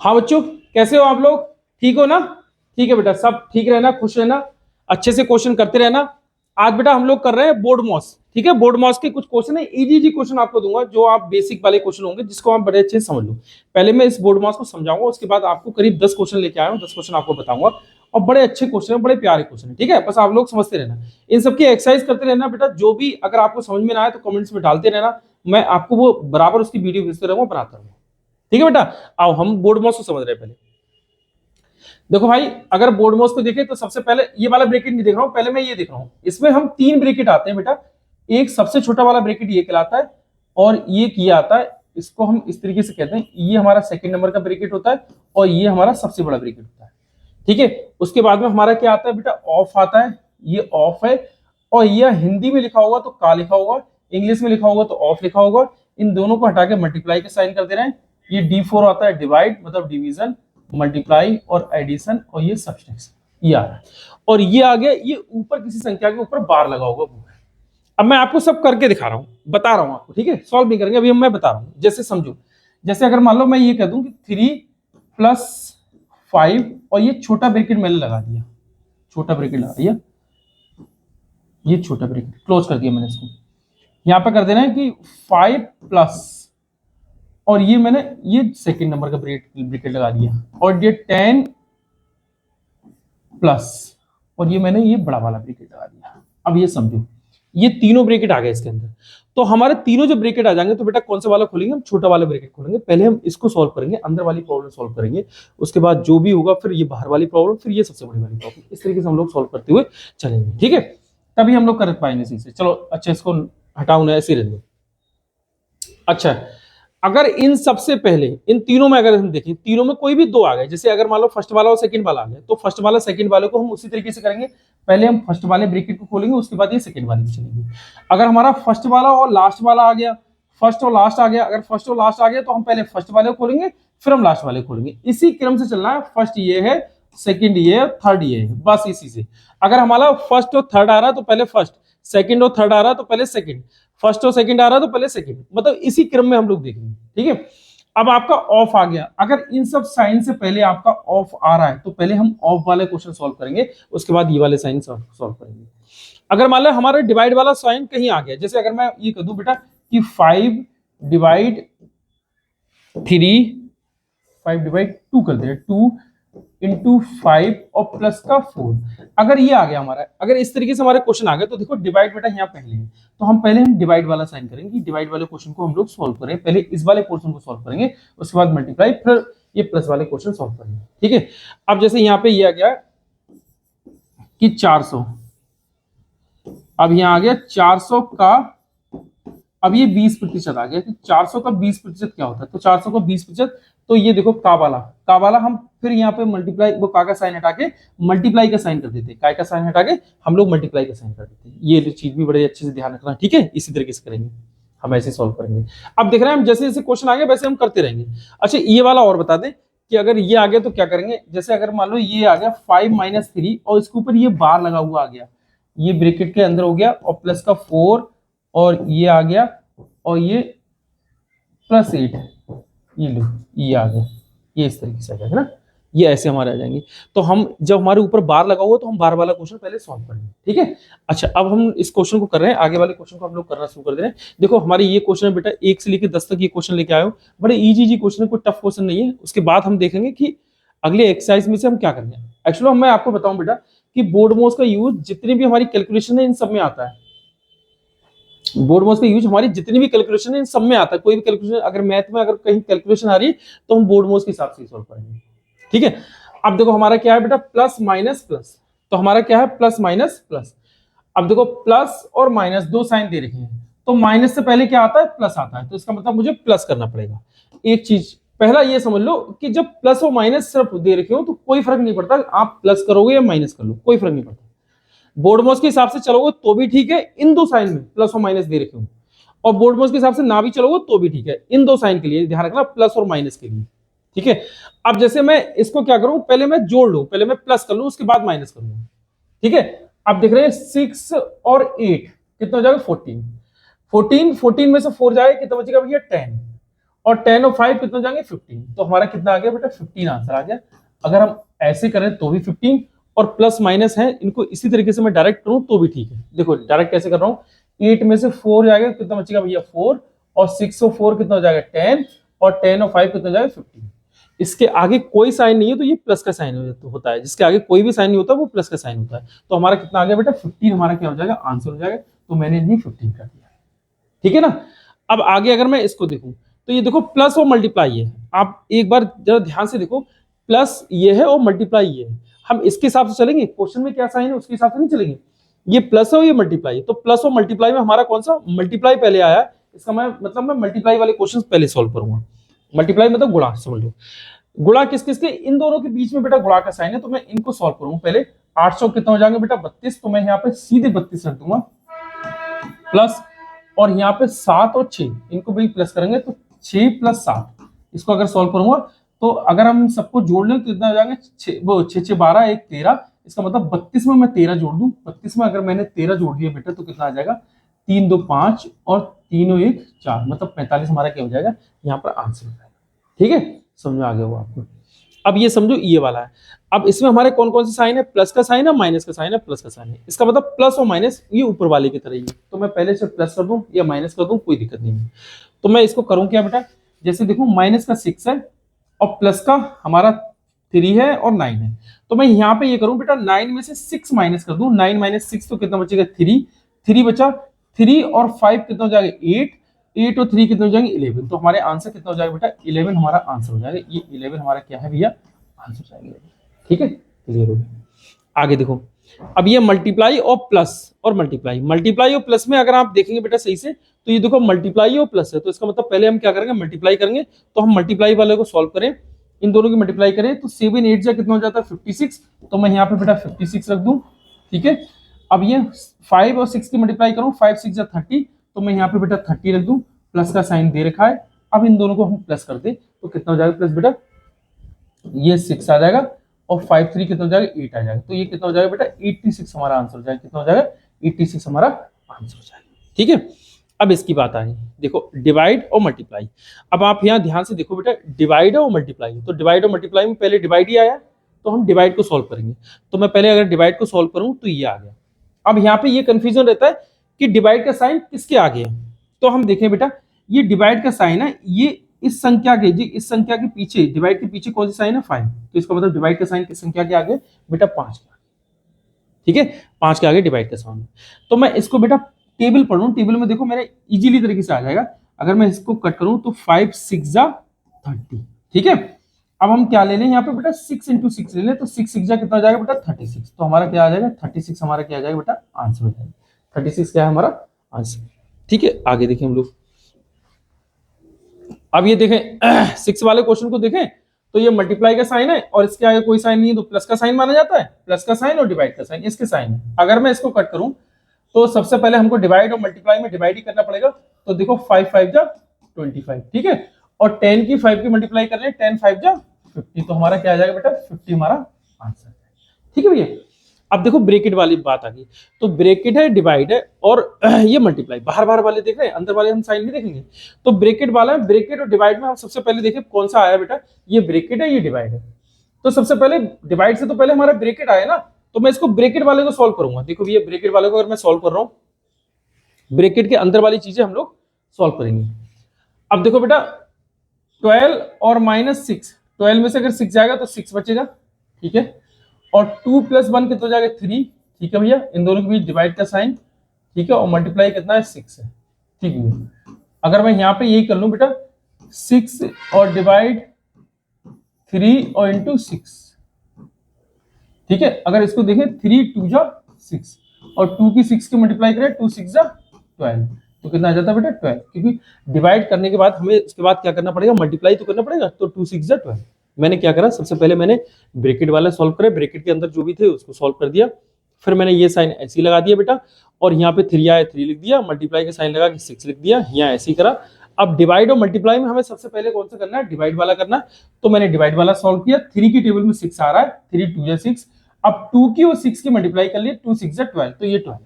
हाँ बच्चों, कैसे हो आप लोग? ठीक हो ना? ठीक है बेटा, सब ठीक रहना, खुश रहना, अच्छे से क्वेश्चन करते रहना। आज बेटा हम लोग कर रहे हैं बोर्ड मॉस। ठीक है, बोर्ड मॉस के कुछ क्वेश्चन है, इजी इजी क्वेश्चन आपको दूंगा, जो आप बेसिक वाले क्वेश्चन होंगे, जिसको आप बड़े अच्छे से समझ लो। पहले मैं इस बोर्ड मॉस को समझाऊंगा, उसके बाद आपको करीब 10 क्वेश्चन लेके आया हूँ, 10 क्वेश्चन आपको बताऊंगा। और बड़े अच्छे क्वेश्चन है, बड़े प्यारे क्वेश्चन है। ठीक है, बस आप लोग समझते रहना, इन सबकी एक्सरसाइज करते रहना बेटा। जो भी अगर आपको समझ में ना आए तो कमेंट्स में डालते रहना, मैं आपको वो बराबर उसकी वीडियो भेजते रहूंगा, बनाता रहूंगा। ठीक है बेटा, आओ हम बोर्ड मॉस को समझ रहे हैं। पहले देखो भाई, अगर बोर्ड मॉस को देखें तो सबसे पहले ये वाला ब्रैकेट नहीं देख रहा हूं, पहले मैं ये देख रहा हूं। इसमें हम तीन ब्रैकेट आते हैं बेटा। एक सबसे छोटा वाला ब्रैकेट ये कहलाता है, और ये आता है, इसको हम इस तरीके से कहते हैं, ये हमारा सेकंड नंबर का ब्रैकेट होता है, और ये हमारा सबसे बड़ा ब्रैकेट होता है। ठीक है, उसके बाद में हमारा क्या आता है बेटा? ऑफ आता है, ये ऑफ है। और ये हिंदी में लिखा होगा तो का लिखा होगा, इंग्लिश में लिखा होगा तो ऑफ लिखा होगा। इन दोनों को हटा के मल्टीप्लाई का साइन कर दे रहे हैं। ये D4 आता है, डिवाइड मतलब डिवीजन, मल्टीप्लाई और एडिशन, और ये सब्सट्रैक्शन, ये आ रहा है। और ये आ गया, ये ऊपर किसी संख्या के ऊपर बार लगा होगा वो है। अब मैं आपको सब करके दिखा रहा हूं, बता रहा हूं आपको। ठीक है, सॉल्व नहीं करेंगे अभी, मैं बता रहा हूं, जैसे समझो। जैसे अगर मान लो मैं ये कह दूं कि 3+5, और ये छोटा ब्रैकेट मैंने लगा दिया, छोटा ब्रैकेट लगा दिया, ये छोटा ब्रैकेट क्लोज कर दिया मैंने इसको। यहां पर कर देना है कि 5+, और ये मैंने ये सेकंड नंबर का ब्रैकेट लगा दिया, और ये 10+, और ये मैंने ये बड़ा वाला ब्रैकेट लगा दिया। अब ये समझो, ये तीनों ब्रैकेट आ गए इसके अंदर। तो हमारे तीनों जब ब्रैकेट आ जाएंगे तो बेटा कौन सा वाला खोलेंगे? हम छोटा वाला ब्रैकेट खोलेंगे। पहले हम इसको सॉल्व करेंगे, अंदर वाली प्रॉब्लम सॉल्व करेंगे, उसके बाद जो भी होगा फिर ये बाहर वाली प्रॉब्लम, फिर ये सबसे बड़ी वाली प्रॉब्लम। इस तरीके से हम लोग सॉल्व करते हुए चलेंगे। ठीक है, तभी हम लोग कर पाएंगे इसी से। चलो अच्छा, इसको हटाओ ना, ऐसे रहने दो। अच्छा, अगर इन सबसे पहले इन तीनों में अगर हम देखें, तीनों में कोई भी दो आ गए, जैसे अगर मान लो फर्स्ट वाला और सेकंड वाला आ गया, तो फर्स्ट वाला सेकंड वाले को हम उसी तरीके से करेंगे। पहले हम फर्स्ट वाले ब्रैकेट को खोलेंगे, उसके बाद ये सेकंड वाले को चलेंगे। अगर हमारा फर्स्ट वाला और लास्ट वाला आ गया, फर्स्ट और लास्ट आ गया, अगर फर्स्ट और लास्ट आ गया तो हम पहले फर्स्ट वाले को खोलेंगे, फिर हम लास्ट वाले को खोलेंगे। इसी क्रम से चलना है। फर्स्ट ये है, सेकंड ये है, थर्ड ये है, बस इसी से। अगर हमारा फर्स्ट और थर्ड आ रहा है तो पहले फर्स्ट, सेकंड और थर्ड आ रहा है तो पहले सेकंड, फर्स्ट और सेकंड आ रहा है तो पहले सेकंड, मतलब इसी क्रम में हम लोग देखेंगे। ठीक है, अब आपका ऑफ आ गया। अगर इन सब साइन से पहले आपका ऑफ आ रहा है तो पहले हम ऑफ वाले क्वेश्चन सॉल्व करेंगे, उसके बाद ये वाले साइन सॉल्व करेंगे। अगर मान लो हमारा डिवाइड वाला साइन कहीं आ गया, जैसे अगर मैं ये कह दूं बेटा कि 5/2 कर दे, 2 × 5 और प्लस का 4। अगर ये आ गया हमारा, अगर इस तरीके से हमारे क्वेश्चन आ गए तो देखो डिवाइड बेटा यहाँ पहले है, तो हम पहले हम डिवाइड वाला साइन करेंगे। डिवाइड वाले क्वेश्चन को हम लोग सॉल्व करें, पहले इस वाले पोर्शन को सॉल्व करेंगे, उसके बाद मल्टीप्लाई, फिर ये प्लस वाले क्वेश्चन सॉल्व करेंगे। ठीक है, अब जैसे यहाँ पे ये आ गया कि 400, अब यहाँ आ गया 400 का, अब ये 20% आ गया कि 400 का 20% क्या होता है, तो 400 का 20%, तो ये देखो का वाला हम फिर यहाँ पे मल्टीप्लाई, वो का साइन हटा के मल्टीप्लाई का साइन कर देते, काय का साइन हटा के हम लोग मल्टीप्लाई का साइन कर देते हैं। ये चीज भी बड़े अच्छे से ध्यान रखना। ठीक है, इसी तरीके से करेंगे हम, ऐसे सॉल्व करेंगे। अब देख रहे हैं हम, जैसे जैसे क्वेश्चन आ गए वैसे हम करते रहेंगे। अच्छा, ये वाला और बता दें कि अगर ये आ गया तो क्या करेंगे। जैसे अगर मान लो ये आ गया 5 - 3 और इसके ऊपर ये बार लगा हुआ आ गया, ये ब्रैकेट के अंदर हो गया, और प्लस का 4, और ये आ गया, और ये +8, ये लो, ये आ गया, ये इस तरीके से आ जाएगा ना, ये ऐसे हमारे आ जाएंगे। तो हम जब हमारे ऊपर बार लगा हुआ तो हम बार वाला क्वेश्चन पहले सॉल्व करेंगे। ठीक है, अच्छा अब हम इस क्वेश्चन को कर रहे हैं, आगे वाले क्वेश्चन को हम लोग करना शुरू कर दे रहे हैं। देखो हमारे ये क्वेश्चन है बेटा 1 से लेकर 10 तक ये क्वेश्चन लेके आए हो, बड़े इजी क्वेश्चन है, कोई टफ क्वेश्चन नहीं है। उसके बाद हम देखेंगे कि अगले एक्सरसाइज में से हम क्या करेंगे। एक्चुअली मैं आपको बताऊं बेटा कि बोर्ड मॉस का यूज जितनी भी हमारी कैलकुलेशन है इन सब में आता है। बोर्ड मॉस का यूज हमारी जितनी भी कैलकुलेशन है इन सब में आता है। कोई भी कैलकुलेशन अगर मैथ में अगर कहीं कैलकुलेशन आ रही है तो हम बोर्ड मॉस के हिसाब से सॉल्व करेंगे। ठीक है, अब देखो हमारा क्या है बेटा, प्लस माइनस प्लस, तो हमारा क्या है प्लस माइनस प्लस। अब देखो प्लस और माइनस दो साइन दे रखे हैं, तो माइनस से पहले क्या आता है? प्लस आता है, तो इसका मतलब मुझे प्लस करना पड़ेगा। एक चीज पहला ये समझ लो कि जब प्लस और माइनस सिर्फ दे रखे हो तो कोई फर्क नहीं पड़ता, आप प्लस करोगे या माइनस कर लो, कोई फर्क नहीं पड़ता। बोर्ड मॉस के हिसाब से चलोगे तो भी ठीक है, इन दो साइन में प्लस और माइनस दे रखे हो, और बोर्ड मॉस के हिसाब से ना भी चलोगे तो भी ठीक है, इन दो साइन के लिए ध्यान रखना, प्लस और माइनस के लिए। ठीक है, अब जैसे मैं इसको क्या करूं, पहले मैं जोड़ लूं, पहले मैं प्लस कर लूं, उसके बाद माइनस करूंगा। ठीक है, अब देख रहे हैं 6 और 8 कितना हो जाएगा? 14 में से 4 जाएगा कितना बचेगा भैया? 10, और 10 और 5 कितना हो जाएंगे 15, तो हमारा कितना आ गया बेटा 15 आंसर आ गया। अगर हम ऐसे करें तो भी 15 और प्लस माइनस है, इनको इसी तरीके से मैं डायरेक्ट करूं तो भी ठीक है। देखो डायरेक्ट कैसे कर रहा हूं, 8 में से 4 जाएगा कितना बचेगा भैया 4, और 6 और 4 कितना हो जाएगा 10, और 10 और 5 कितना हो जाएगा 15। इसके आगे कोई साइन नहीं है तो ये प्लस का साइन होता है, जिसके आगे कोई भी साइन नहीं होता वो प्लस का साइन होता है। तो हमारा कितना आ गया बेटा 15 हमारा क्या हो जाएगा आंसर हो जाएगा। तो मैंने इन्हें 15 कर दिया, ठीक है ना। अब आगे अगर मैं इसको देखूं तो ये देखो प्लस और मल्टीप्लाई है, आप एक बार जरा ध्यान से देखो, प्लस ये है और मल्टीप्लाई ये है। हम इसके हिसाब से चलेंगे, क्वेश्चन में क्या साइन है उसके हिसाब से नहीं चलेंगे। ये प्लस है और ये मल्टीप्लाई है, तो प्लस और मल्टीप्लाई में हमारा कौन सा मल्टीप्लाई पहले आया, इसका मैं मतलब मैं मल्टीप्लाई वाले क्वेश्चन पहले सॉल्व करूंगा। मल्टीप्लाई मतलब गुणा, समझ लो गुणा किस किस के, इन दोनों के बीच में बेटा गुणा का साइन है, तो मैं इनको सॉल्व करूंगा पहले। 800 कितना हो जाएगा बेटा 32, तो मैं यहाँ पे सीधे 32 रख दूंगा प्लस, और यहाँ पे 7 और 6 इनको भी प्लस करेंगे तो 6 प्लस 7, इसको अगर सॉल्व करूंगा तो अगर हम सबको जोड़ लें तो कितना हो जाएगा 6 12 1 13, इसका मतलब 32 में मैं 13 जोड़ दूं, 32 में अगर मैंने 13 जोड़ दिया बेटा तो कितना आ जाएगा 3 2 5 और 3 1 4, मतलब 45 हमारा क्या हो जाएगा यहाँ पर आंसर हो जाएगा। ठीक है, समझ में आ गया वो आपको। अब ये समझो ये वाला है, अब इसमें हमारे कौन कौन से साइन है, प्लस का साइन है, माइनस का साइन है, प्लस का साइन है। इसका मतलब प्लस और माइनस ये ऊपर वाले की तरह ही है, तो मैं पहले से प्लस कर दूं या माइनस कर दूं कोई दिक्कत नहीं है। तो मैं इसको करूं क्या बेटा, जैसे देखो माइनस का 6 है और प्लस का हमारा 3 है और 9 है, तो मैं यहाँ पे ये करूं बेटा 9 में से 6 माइनस कर दूं, 9 माइनस 6 तो कितना बचेगा 3, 3 बचा, 3 और 5 कितना हो जाएगा 8, 8 और 3 कितने हो जाएंगे 11, तो हमारे आंसर कितना हो जाएगा बेटा 11 हमारा आंसर हो जाएगा। ये 11 हमारा क्या है भैया आंसर हो जाएगा। ठीक है, क्लियर हो गया। आगे देखो, अब ये मल्टीप्लाई और प्लस और मल्टीप्लाई, मल्टीप्लाई और प्लस में अगर आप देखेंगे बेटा सही से तो ये देखो मल्टीप्लाई और प्लस है, तो इसका मतलब पहले हम क्या करेंगे मल्टीप्लाई करेंगे, तो हम मल्टीप्लाई वाले को सॉल्व करें, इन दोनों की मल्टीप्लाई करें तो 7 8 जा कितना हो जाता है 56, तो मैं यहाँ पे बेटा 56 रख दूं। ठीक है, अब ये 5 और 6 की मल्टीप्लाई करूं, 5 6 जा 30, तो मैं यहाँ पे बेटा 30 रख दूं, प्लस का साइन दे रखा है। अब इन दोनों को हम प्लस कर दे तो कितना हो जाएगा प्लस बेटा, ये 6 आ जाएगा और 5 3 कितना हो जाएगा 8 आ जाएगा, तो ये कितना हो जाएगा बेटा 86 हमारा आंसर हो जाएगा। कितना हो जाएगा 86 हमारा आंसर हो जाएगा। ठीक है, अब इसकी बात आ रही है, देखो डिवाइड और मल्टीप्लाई। अब आप यहाँ ध्यान से देखो बेटा, डिवाइड और मल्टीप्लाई, तो डिवाइड और मल्टीप्लाई में पहले डिवाइड ही आया, तो हम डिवाइड को सॉल्व करेंगे। तो मैं पहले अगर डिवाइड को सॉल्व करूं तो ये आ गया। अब यहाँ पे ये कंफ्यूजन रहता है कि डिवाइड का साइन किसके आगे है, तो हम देखें बेटा ये डिवाइड का साइन है, ये इस संख्या के जी इस संख्या के पीछे, डिवाइड के पीछे कौन सी साइन है 5, तो इसका मतलब डिवाइड का साइन किस संख्या के आगे बेटा 5 के आगे। ठीक है, 5 के आगे डिवाइड का साइन। तो मैं इसको बेटा टेबल पढ़ूं, टेबल में देखो मेरे इजीली तरीके से आ जाएगा। अगर मैं इसको कट करूं तो 5 6 जा 30। ठीक है, अब हम क्या ले लें यहाँ पे बेटा 6 इंटू 6 ले लें, तो 6 6 जा कितना हो जाएगा बेटा 36, तो हमारा क्या आ जाएगा 36 हमारा क्या आ जाएगा बेटा आंसर हो जाएगा। 36 क्या है हमारा आंसर। ठीक है, आगे देखें हम लोग। अब ये देखें 6 वाले क्वेश्चन को देखें तो ये मल्टीप्लाई का साइन है और इसके आगे कोई साइन नहीं है, तो प्लस का साइन माना जाता है, प्लस का साइन और डिवाइड का साइन इसके साइन है। अगर मैं इसको कट करूं तो सबसे पहले हमको डिवाइड और मल्टीप्लाई में डिवाइड ही करना पड़ेगा, तो देखो 5 5 जा 25। ठीक है, और 10 की 5 की मल्टीप्लाई कर रहे हैं, 10 5 जा 50, तो हमारा क्या आ जाएगा बेटा 50 हमारा आंसर है। ठीक है भैया, अब देखो ब्रेकेट वाली बात आ गई, तो ब्रेकेट है डिवाइड है और ये मल्टीप्लाई, बाहर बाहर वाले देख रहे हैं, अंदर वाले हम साइन नहीं देखेंगे। तो ब्रेकेट वाला है, ब्रेकेट और डिवाइड में हम सबसे पहले देखें कौन सा आया बेटा, ये ब्रेकेट है ये डिवाइड है। तो सबसे पहले डिवाइड से तो पहले हमारा ब्रेकेट आया ना, तो मैं इसको ब्रेकेट वाले को सॉल्व करूंगा। देखो भैया ब्रेकेट वाले को अगर मैं सॉल्व कर रहा हूँ, ब्रेकेट के अंदर वाली चीजें हम लोग सॉल्व करेंगे। अब देखो बेटा 12 और -6, 12 में से अगर 6 जाएगा तो 6 बचेगा। ठीक है, और 2 + 1 कितना हो जाएगा 3। ठीक है भैया, इन दोनों के बीच डिवाइड का साइन। ठीक है, और मल्टीप्लाई कितना है 6 है। ठीक है, अगर मैं यहाँ पे यही कर लूं बेटा 6 और डिवाइड 3 और इंटू 6। ठीक है, अगर इसको देखें 3 2 जा 6 और 2 की 6 की मल्टीप्लाई करें 2 6 जा 12, तो कितना आ जाता है बेटा 12, क्योंकि डिवाइड करने के बाद हमें उसके बाद क्या करना पड़ेगा मल्टीप्लाई तो करना पड़ेगा, तो 2 6 जा 12। मैंने क्या करा, सबसे पहले मैंने ब्रैकेट वाला सॉल्व करे, ब्रैकेट के अंदर जो भी थे उसको सॉल्व कर दिया, फिर मैंने ये साइन ऐसे ही लगा दिया बेटा, और यहाँ पे 3 आया 3 लिख दिया, मल्टीप्लाई का साइन लगा के 6 लिख दिया, यहाँ ऐसे ही करा। अब डिवाइड और मल्टीप्लाई में हमें सबसे पहले कौन सा करना है, डिवाइड वाला करना है, तो मैंने डिवाइड वाला सॉल्व किया। 3 की टेबल में 6 आ रहा है, 3 2 जा 6, अब 2 की और 6 की मल्टीप्लाई कर लिए, 2 6 जा 12, तो ये 12।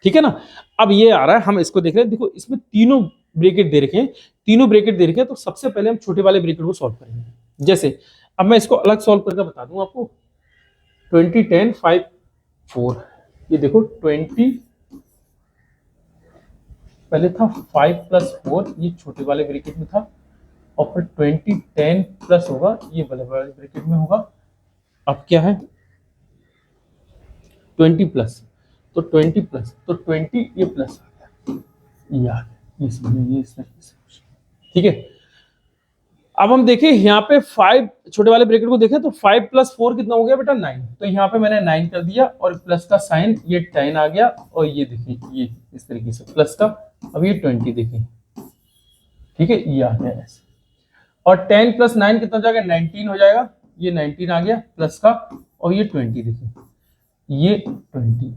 ठीक है ना, अब ये आ रहा है, हम इसको देख रहे हैं, देखो इसमें तीनों ब्रैकेट दे रखे हैं, तीनों ब्रैकेट दे रखे हैं, तो सबसे पहले हम छोटे वाले ब्रैकेट को सॉल्व करेंगे। जैसे अब मैं इसको अलग सॉल्व करके बता दूं आपको, 20 10 5 4, ये देखो 20 पहले था 5 + 4, ये छोटे वाले ब्रैकेट में था, और फिर 20 10 प्लस होगा, ये बड़े वाले ब्रैकेट में होगा। अब क्या है 20 प्लस, तो 20 प्लस, तो 20 ये प्लस आ गया, ये आ गया, ये समझिए, ये इस तरीके से, ठीक है। अब हम देखें यहाँ पे 5 छोटे वाले ब्रैकेट को देखें तो 5 + 4 कितना हो गया बेटा 9, तो यहाँ पे मैंने 9 कर दिया, और प्लस का साइन ये 10 आ गया, और ये देखिए ये इस तरीके से प्लस का, अब ये 20 देखिए, ठीक है, ये आ गया ऐसे, और 10 + 9 कितना हो जाएगा 19 हो जाएगा, ये 19 आ गया प्लस का, और ये 20 देखिए, ये 20,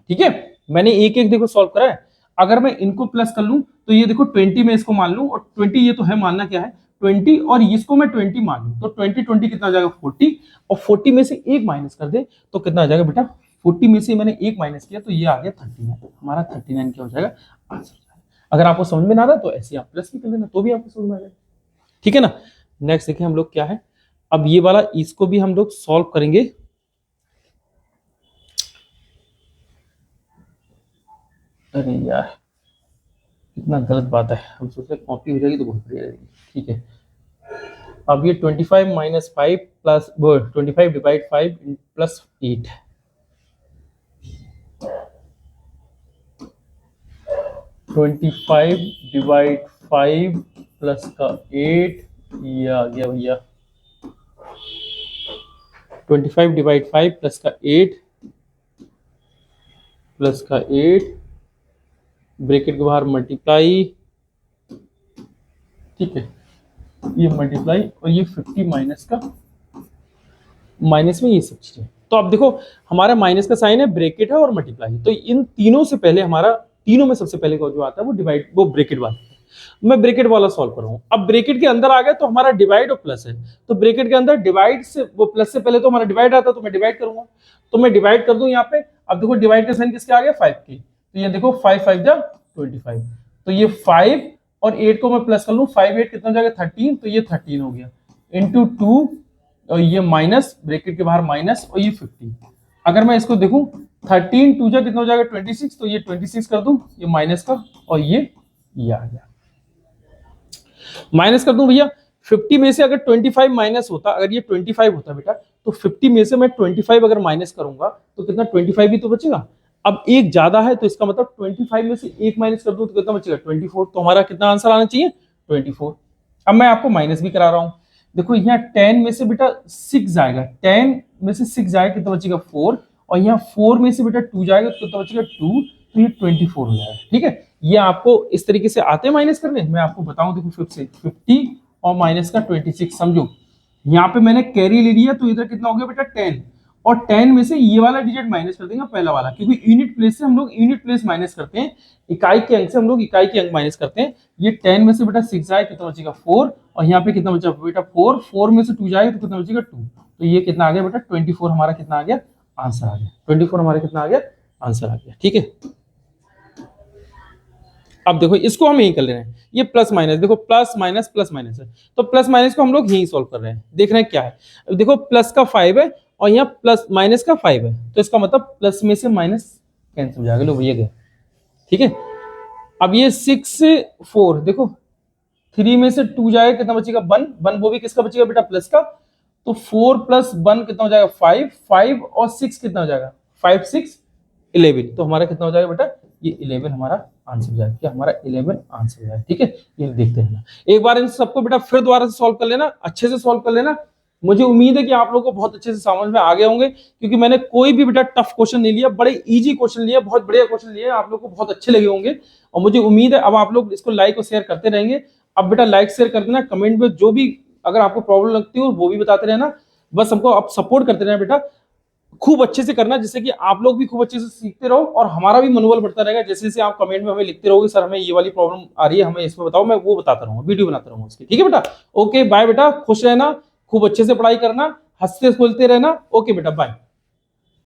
ठीक है। मैंने एक एक देखो सॉल्व करा है। अगर मैं इनको प्लस कर लूं तो ये देखो 20 में इसको मान लूं, और 20 ये तो है, मानना क्या है 20, और इसको मैं 20 मान लूं, तो 20 20 कितना हो जाएगा 40, और 40 में से एक माइनस कर दे तो कितना आ जाएगा बेटा, 40 में से मैंने एक माइनस किया तो ये आ गया 39, हमारा 39 क्या हो जाएगा आंसर। अगर आपको समझ में ना आ रहा तो ऐसे आप प्लस भी कर लेना, तो भी आपको समझ में आ जाएगा, ठीक है ना। नेक्स्ट देखिए हम लोग क्या है, अब ये वाला इसको भी हम लोग सॉल्व करेंगे। अरे यार कितना गलत बात है, हम सोच रहे कॉपी हो जाएगी तो बहुत बढ़िया रहेगी, ठीक है। अब ये 25 - 5 plus 25 divide 5 plus 8, 25 divide 5 plus का 8, ये आ गया भैया, 25 डिवाइड 5 प्लस का 8 प्लस का 8, ब्रैकेट के बाहर मल्टीप्लाई, ठीक है, ये मल्टीप्लाई, और ये 50 माइनस का, माइनस में ये सब चीजें। तो अब देखो हमारा माइनस का साइन है, ब्रैकेट है और मल्टीप्लाई, तो इन तीनों से पहले हमारा, तीनों में सबसे पहले जो आता है वो डिवाइड, वो ब्रैकेट वाला, मैं ब्रैकेट वाला सॉल्व कर रहा हूं। अब ब्रैकेट के अंदर आ गया तो हमारा डिवाइड और प्लस है, तो ब्रैकेट के अंदर डिवाइड से, वो प्लस से पहले तो हमारा डिवाइड आता, तो मैं डिवाइड करूंगा, तो मैं डिवाइड कर दूं यहाँ पे। अब देखो डिवाइड का साइन किसके आ गया 5 की, तो ये देखो 5 5 जा 25, तो ये 5 और 8 को मैं प्लस कर लूं, 5 8 कितना हो जाएगा 13, तो ये 13 हो गया, इंटू 2, और ये माइनस, ब्रैकेट के बाहर माइनस, और ये 50। अगर मैं इसको देखूं 13 2 जा कितना हो जाएगा 26, तो ये 26 कर दूं, ये माइनस का, और ये आ गया, माइनस कर दूं भैया। 50 में से अगर 25 माइनस होता, अगर ये 25 होता बेटा, तो 50 में से मैं 25 अगर माइनस करूंगा तो कितना 25 ही तो बचेगा। अब एक ज्यादा है तो इसका मतलब 25 में से एक माइनस कर दूं तो कितना बचेगा 24, तो हमारा कितना आंसर आना चाहिए 24। अब मैं आपको माइनस भी करा रहा हूं, देखो यहाँ 10 में से बेटा 6 जाएगा, 10 में से 6 जाएगा कितना बचेगा 4, और यहाँ 4 में से बेटा 2 जाएगा तो कितना बचेगा 2, तो ये 24 हो जाएगा, ठीक है। ये आपको इस तरीके से आते हैं माइनस करने, मैं आपको बताऊं, देखो 50 और माइनस का 26, समझो यहाँ पे मैंने कैरी ले लिया, तो इधर कितना हो गया बेटा 10, और 10 में से ये वाला डिजिट माइनस कर देंगे पहला वाला, क्योंकि यूनिट प्लेस से हम लोग यूनिट प्लेस माइनस करते हैं, इकाई के अंक से हम लोग इकाई के अंक माइनस करते हैं। ये 10 में से बेटा 6 जाए कितना बचेगा 4, और यहाँ पे कितना बचा बेटा 4, 4 में से 2 जाएगा तो कितना बचेगा 2, तो ये कितना आ गया बेटा 24, हमारा कितना आ गया आंसर आ गया, 24 हमारा कितना आ गया आंसर आ गया, ठीक है। अब देखो इसको हम यही कर ले रहे हैं, ये प्लस माइनस, देखो प्लस माइनस है, तो प्लस माइनस को हम लोग यही सॉल्व कर रहे हैं, देख रहे हैं क्या है। अब देखो प्लस का 5 है और यहाँ प्लस माइनस का 5 है, तो इसका मतलब प्लस में से माइनस कैंसिल हो जाएगा, लो भैया गया, ठीक है। अब ये 6 4, देखो 3 में से 2 जाएगा कितना बचेगा 1, 1 वो भी किसका बचेगा बेटा प्लस का, तो 4 + 1 कितना हो जाएगा 5, 5 और 6 कितना हो जाएगा 5 6 11, तो हमारा कितना हो जाएगा बेटा ये 11 हमारा आंसर हो जाएगा, क्या हमारा 11 आंसर हो जाएगा, ठीक है। ये देखते रहना एक बार, इन सबको बेटा फिर दोबारा से सॉल्व कर लेना, अच्छे से सॉल्व कर लेना। मुझे उम्मीद है कि आप लोगों को बहुत अच्छे से समझ में आ गए होंगे, क्योंकि मैंने कोई भी बेटा टफ क्वेश्चन नहीं लिया, बड़े इजी क्वेश्चन लिए, बहुत बढ़िया क्वेश्चन लिए, आप लोगों को बहुत अच्छे लगे होंगे, और मुझे उम्मीद है अब आप लोग इसको लाइक और शेयर करते रहेंगे। अब बेटा लाइक शेयर कर देना, कमेंट में जो भी अगर आपको प्रॉब्लम लगती हो वो भी बताते रहना, बस हमको आप सपोर्ट करते रहना बेटा, खूब अच्छे से करना, जिससे कि आप लोग भी खूब अच्छे से सीखते रहो और हमारा भी मनोबल बढ़ता रहेगा। जैसे जैसे आप कमेंट में हमें लिखते रहोगे सर हमें ये वाली प्रॉब्लम आ रही है, हमें इसमें बताओ, मैं वो बताता रहूंगा, वीडियो बनाता रहूंगा उसकी, ठीक है बेटा। ओके बाय बेटा, खुश रहना, खूब अच्छे से पढ़ाई करना, हंसते खेलते रहना, ओके बेटा बाय।